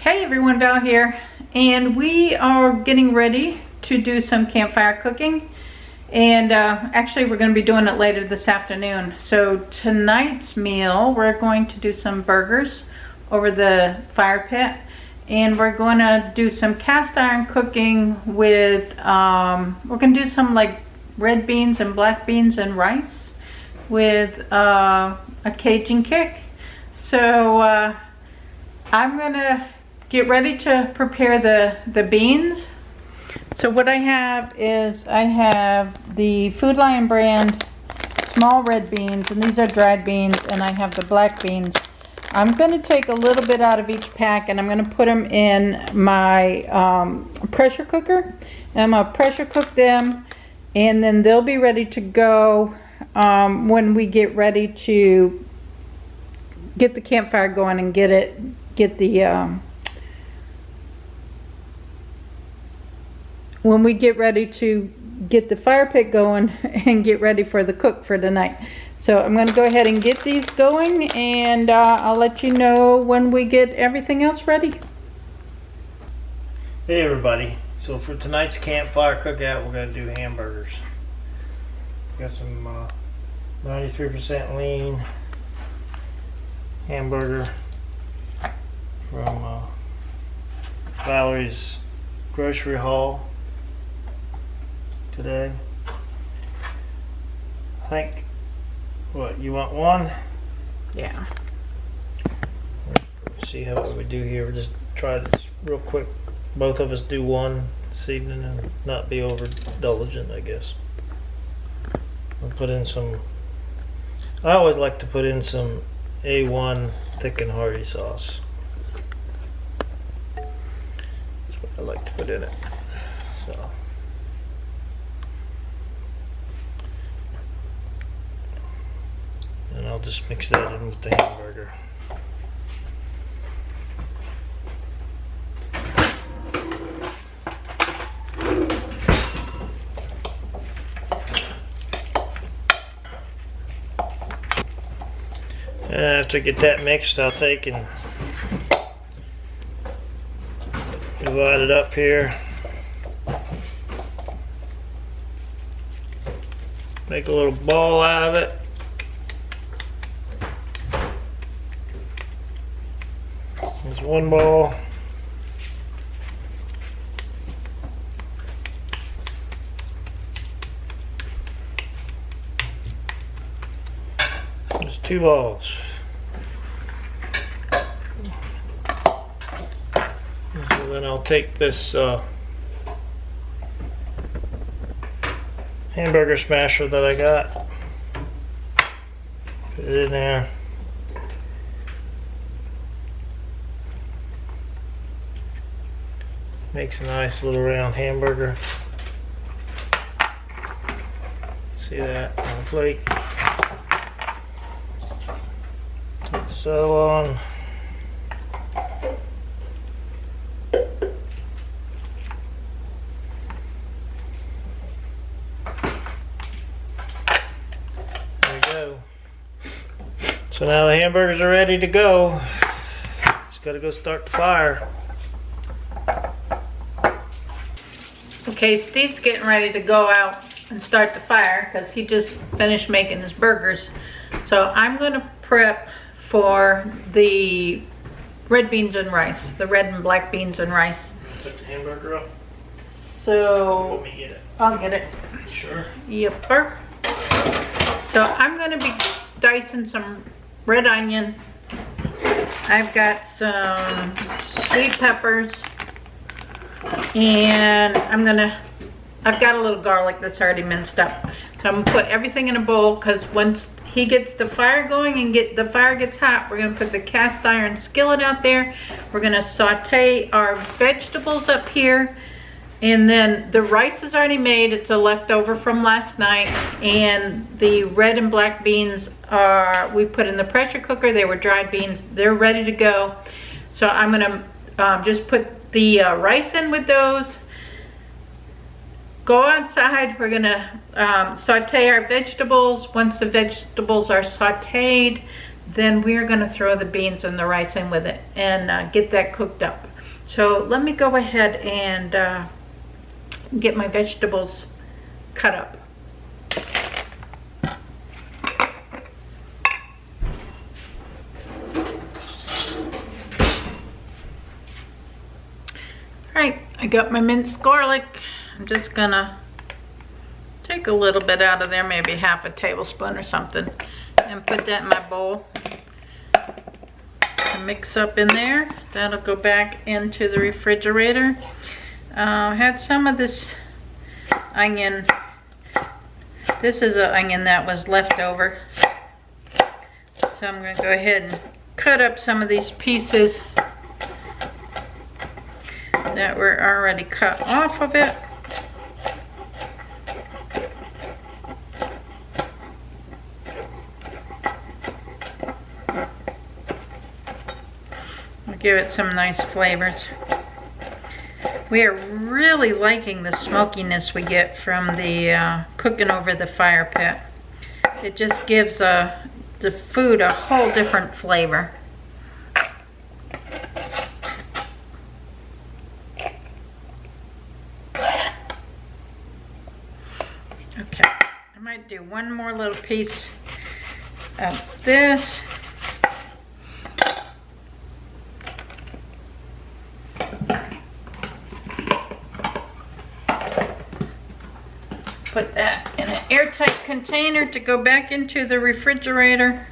Hey everyone, Val here, and we are getting ready to do some campfire cooking, and actually we're going to be doing it later this afternoon. So tonight's meal, we're going to do some burgers over the fire pit, and we're going to do some cast iron cooking with, we're going to do some like red beans and black beans and rice with a Cajun kick. So I'm going to get ready to prepare the beans. So what I have is I have the Food Lion brand small red beans, and these are dried beans, and I have the black beans. I'm going to take a little bit out of each pack, and I'm going to put them in my pressure cooker. And I'm going to pressure cook them, and then they'll be ready to go when we get ready to get the campfire going and get the when we get ready to get the fire pit going and get ready for the cook for tonight. So I'm going to go ahead and get these going, and I'll let you know when we get everything else ready. Hey everybody, so for tonight's campfire cookout we're going to do hamburgers. Got some 93% lean hamburger from Valerie's grocery haul today. I think, what, you want one? Yeah. Let's see how we do here. We'll just try this real quick. Both of us do one this evening and not be overindulgent, I guess. I'll put in some, I always like to put in some A1 thick and hearty sauce. That's what I like to put in it. So. And I'll just mix that in with the hamburger. And after I get that mixed, I'll take and divide it up here. Make a little ball out of it. There's one ball. There's two balls. So then I'll take this hamburger smasher that I got, put it in there. Makes a nice little round hamburger. See that on the plate. Put this other on. There we go. So now the hamburgers are ready to go. Just gotta go start the fire. Okay, Steve's getting ready to go out and start the fire because he just finished making his burgers. So I'm going to prep for the red beans and rice, the red and black beans and rice. Put the hamburger up. So Let me get it. I'll get it. Sure. Yepper. So I'm going to be dicing some red onion. I've got some sweet peppers. And I've got a little garlic that's already minced up. So I'm gonna put everything in a bowl, because once he gets the fire going and the fire gets hot, we're gonna put the cast iron skillet out there. We're gonna saute our vegetables up here. And then the rice is already made. It's a leftover from last night. And the red and black beans we put in the pressure cooker. They were dried beans. They're ready to go. So I'm gonna just put the rice in with those. Go outside. We're gonna saute our vegetables. Once the vegetables are sauteed, then we're gonna throw the beans and the rice in with it and get that cooked up. So let me go ahead and get my vegetables cut up. Alright, I got my minced garlic. I'm just gonna take a little bit out of there, maybe half a tablespoon or something, and put that in my bowl. Mix up in there. That'll go back into the refrigerator. Had some of this onion. This is an onion that was left over. So I'm going to go ahead and cut up some of these pieces that were already cut off of it. Give it some nice flavors. We are really liking the smokiness we get from the cooking over the fire pit. It just gives the food a whole different flavor. Okay, I might do one more little piece of this. Put that in an airtight container to go back into the refrigerator.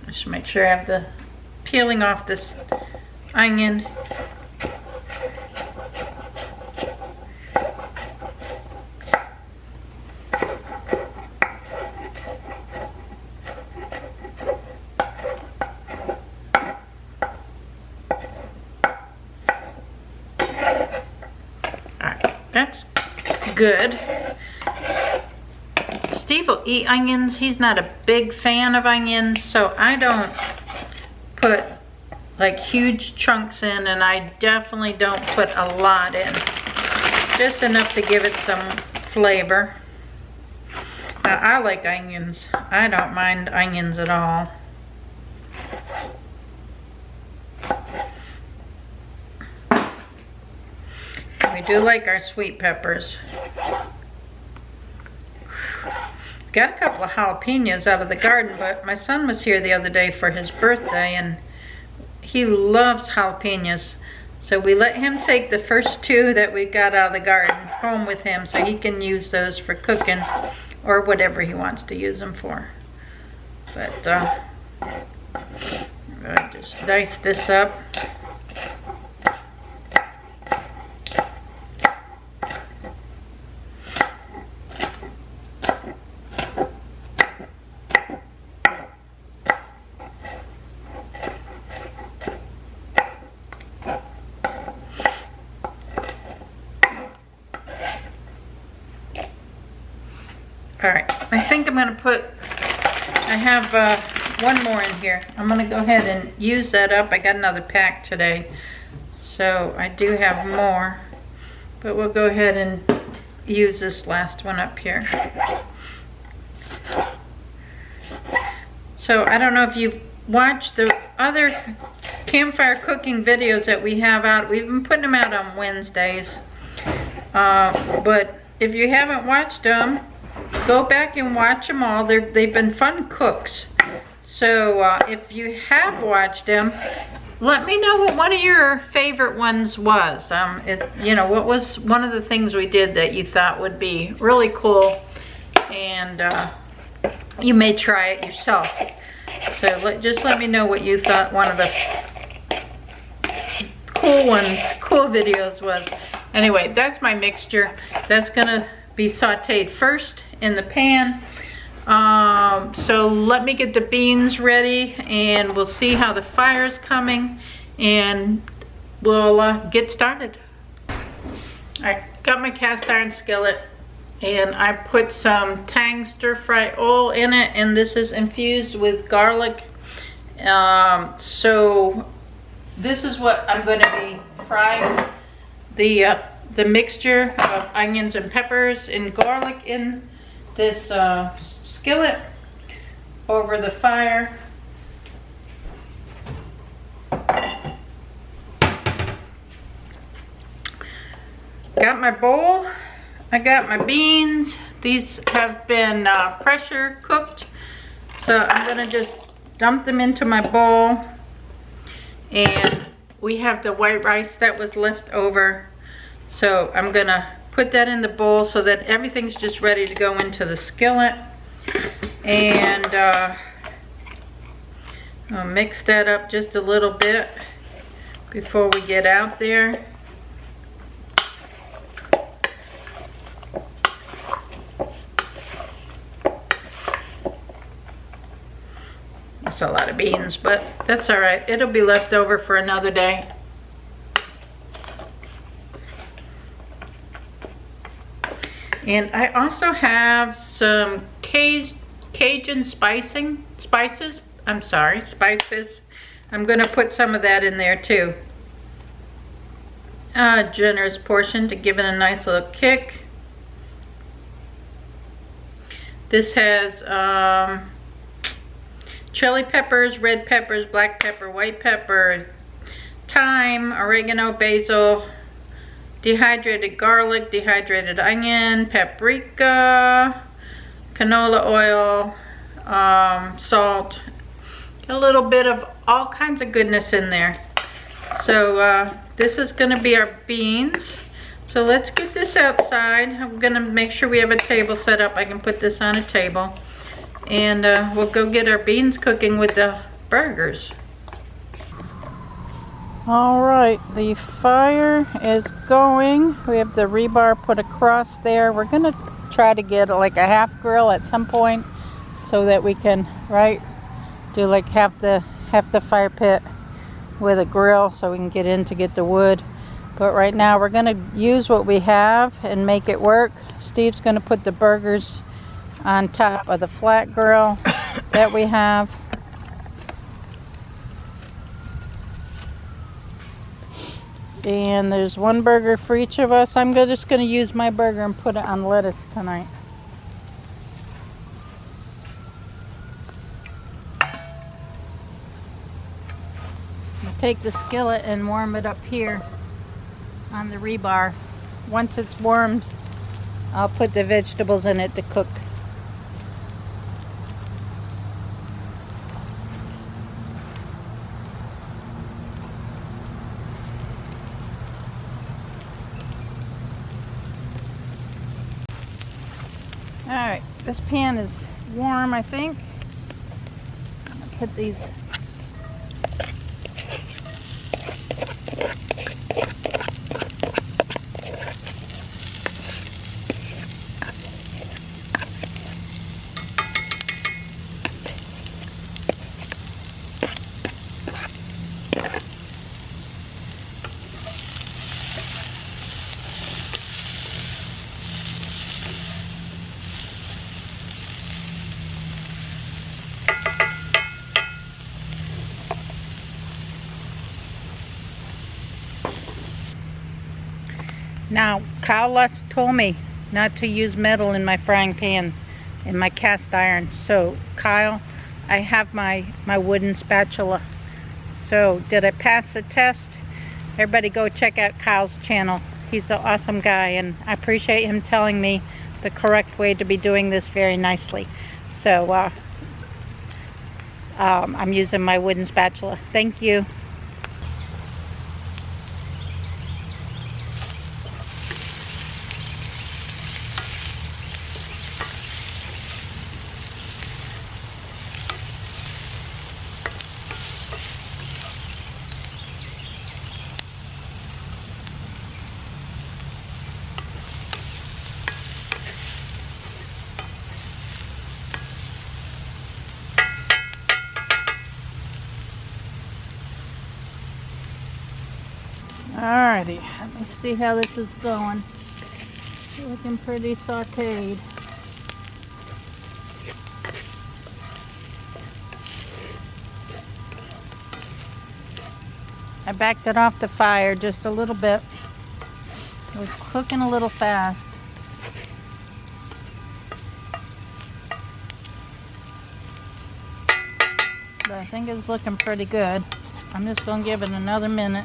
Just make sure I have the peeling off this onion. That's good. Steve will eat onions. He's not a big fan of onions, so I don't put like huge chunks in, and I definitely don't put a lot in. Just enough to give it some flavor. I like onions. I don't mind onions at all. We do like our sweet peppers. Got a couple of jalapenos out of the garden, but my son was here the other day for his birthday and he loves jalapenos. So we let him take the first two that we got out of the garden home with him so he can use those for cooking or whatever he wants to use them for. But I just dice this up. Alright, I think I'm going to put, I have one more in here. I'm going to go ahead and use that up. I got another pack today, so I do have more. But we'll go ahead and use this last one up here. So I don't know if you've watched the other campfire cooking videos that we have out. We've been putting them out on Wednesdays. But if you haven't watched them, go back and watch them all. They've been fun cooks. So if you have watched them, let me know what one of your favorite ones was. You know, what was one of the things we did that you thought would be really cool, and you may try it yourself. So just let me know what you thought one of the cool videos was. Anyway, that's my mixture. That's gonna be sauteed first in the pan. So let me get the beans ready and we'll see how the fire's coming and we'll get started. I got my cast iron skillet and I put some Tang stir fry oil in it, and this is infused with garlic. So this is what I'm going to be frying the mixture of onions and peppers and garlic in this skillet over the fire. got my bowl. I got my beans. These have been pressure cooked. So I'm gonna just dump them into my bowl. And we have the white rice that was left over. So I'm gonna put that in the bowl so that everything's just ready to go into the skillet. And I'll mix that up just a little bit before we get out there. That's a lot of beans, but that's all right. It'll be left over for another day. And I also have some Cajun spices. I'm gonna put some of that in there too. A generous portion to give it a nice little kick. This has chili peppers, red peppers, black pepper, white pepper, thyme, oregano, basil, dehydrated garlic, dehydrated onion, paprika, canola oil, salt, a little bit of all kinds of goodness in there. So this is gonna be our beans. So let's get this outside. I'm gonna make sure we have a table set up. I can put this on a table. And we'll go get our beans cooking with the burgers. All right, the fire is going. We have the rebar put across there. We're gonna try to get like a half grill at some point so that we can, do like half the fire pit with a grill so we can get in to get the wood. But right now we're gonna use what we have and make it work. Steve's gonna put the burgers on top of the flat grill that we have. And there's one burger for each of us. I'm just going to use my burger and put it on lettuce tonight. I'll take the skillet and warm it up here on the rebar. Once it's warmed, I'll put the vegetables in it to cook. Alright, this pan is warm, I think. I'm gonna put these. Now, Kyle Lust told me not to use metal in my frying pan, in my cast iron. So, Kyle, I have my wooden spatula. So, did I pass the test? Everybody go check out Kyle's channel. He's an awesome guy, and I appreciate him telling me the correct way to be doing this very nicely. So, I'm using my wooden spatula. Thank you. Alrighty, let me see how this is going. It's looking pretty sauteed. I backed it off the fire just a little bit. It was cooking a little fast. But I think it's looking pretty good. I'm just going to give it another minute.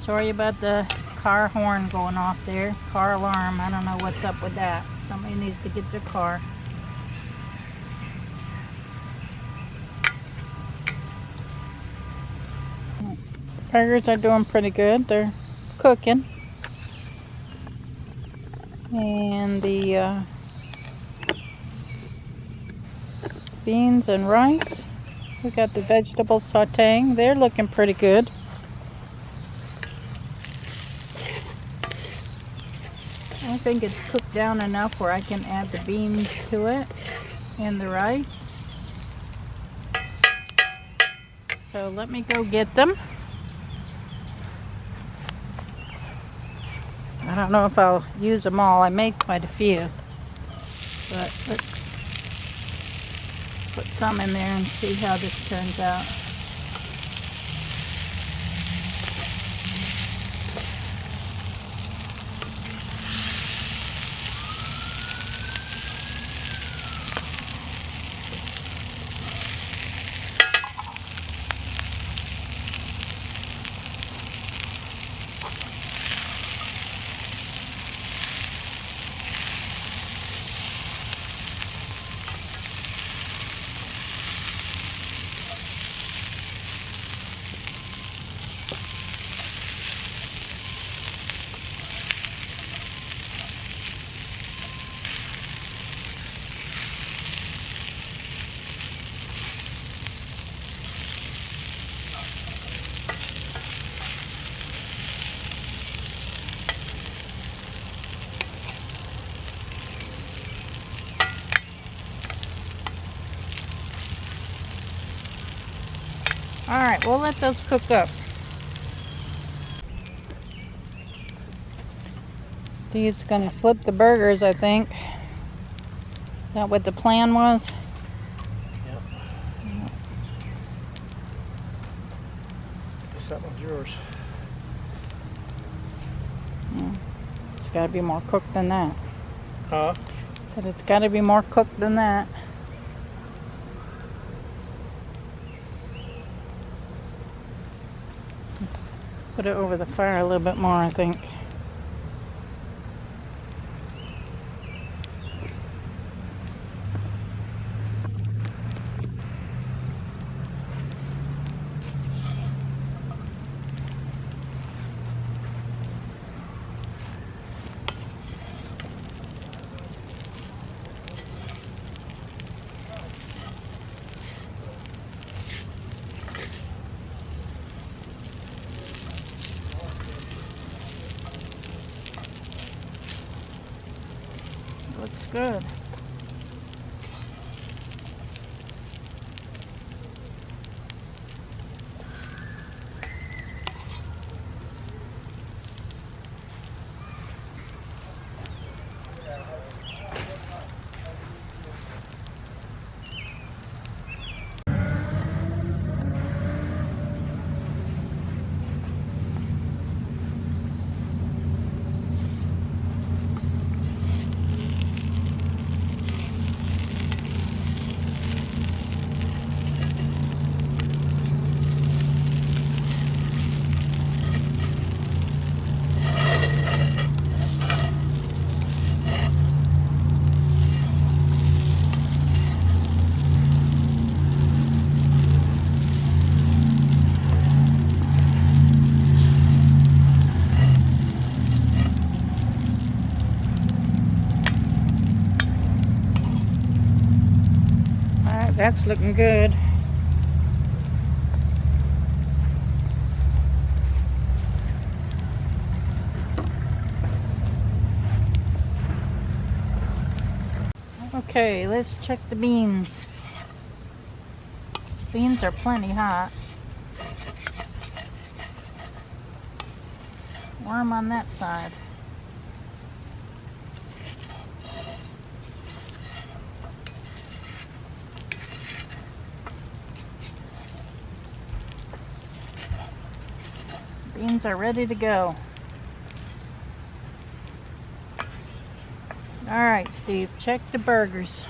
Sorry about the car horn going off there. Car alarm. I don't know what's up with that. Somebody needs to get their car. Burgers are doing pretty good. They're cooking. And the beans and rice. We got the vegetables sauteing. They're looking pretty good. I think it's cooked down enough where I can add the beans to it and the rice. So let me go get them. I don't know if I'll use them all. I made quite a few. But let's put some in there and see how this turns out. Alright, we'll let those cook up. Steve's gonna flip the burgers, I think. Is that what the plan was? Yep. Guess that one's yours. Yeah. It's gotta be more cooked than that. Huh? Said it's gotta be more cooked than that. Put it over the fire a little bit more, I think. Looks good. That's looking good. Okay, let's check the beans. Beans are plenty hot. Warm on that side. Beans are ready to go. Alright, Steve, check the burgers.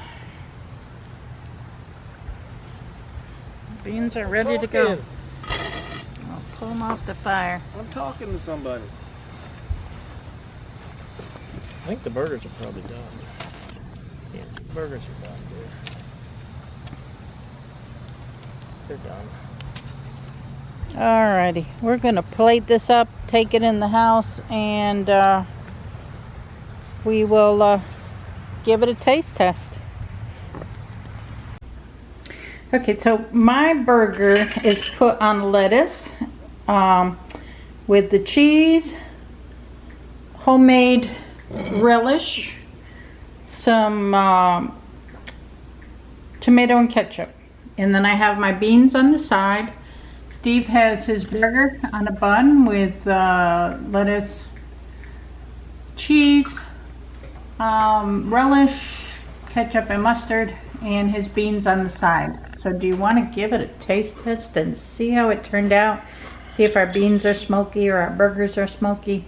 Beans are ready to go. I'll pull them off the fire. I'm talking to somebody. I think the burgers are probably done. Yeah, the burgers are done, dude. They're done. Alrighty, we're gonna plate this up, take it in the house, and we will give it a taste test. Okay, so my burger is put on lettuce with the cheese, homemade relish, some tomato and ketchup, and then I have my beans on the side. Steve has his burger on a bun with lettuce, cheese, relish, ketchup and mustard, and his beans on the side. So do you want to give it a taste test and see how it turned out? See if our beans are smoky or our burgers are smoky.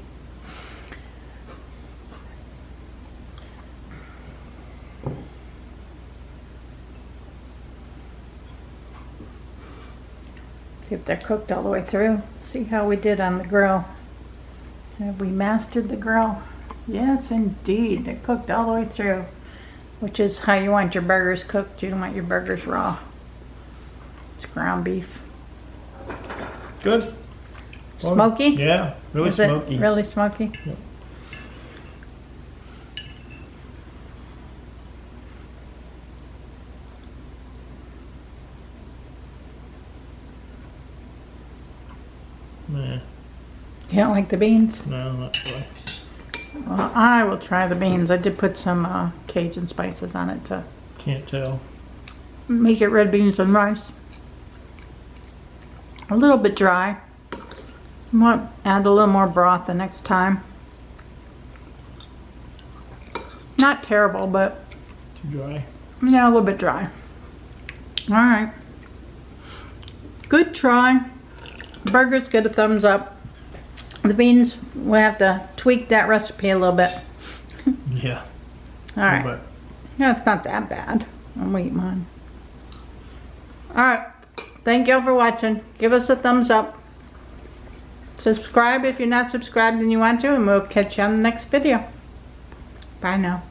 See if they're cooked all the way through. See how we did on the grill. Have we mastered the grill? Yes, indeed. They're cooked all the way through, which is how you want your burgers cooked. You don't want your burgers raw. It's ground beef. Good. Smoky? Yeah, really Is smoky. it really smoky? Yep. Nah, You don't like the beans? no, not really. Well, I will try the beans. I did put some Cajun spices on it to Can't tell. make it red beans and rice. A little bit dry. Might add a little more broth the next time. Not terrible, but Too dry. yeah, a little bit dry. All right. Good try. Burgers get a thumbs up. The beans, we'll have to tweak that recipe a little bit. Yeah. All right. But No, it's not that bad. I'll eat mine. Alright. Thank y'all for watching. Give us a thumbs up. Subscribe if you're not subscribed and you want to, and we'll catch you on the next video. Bye now.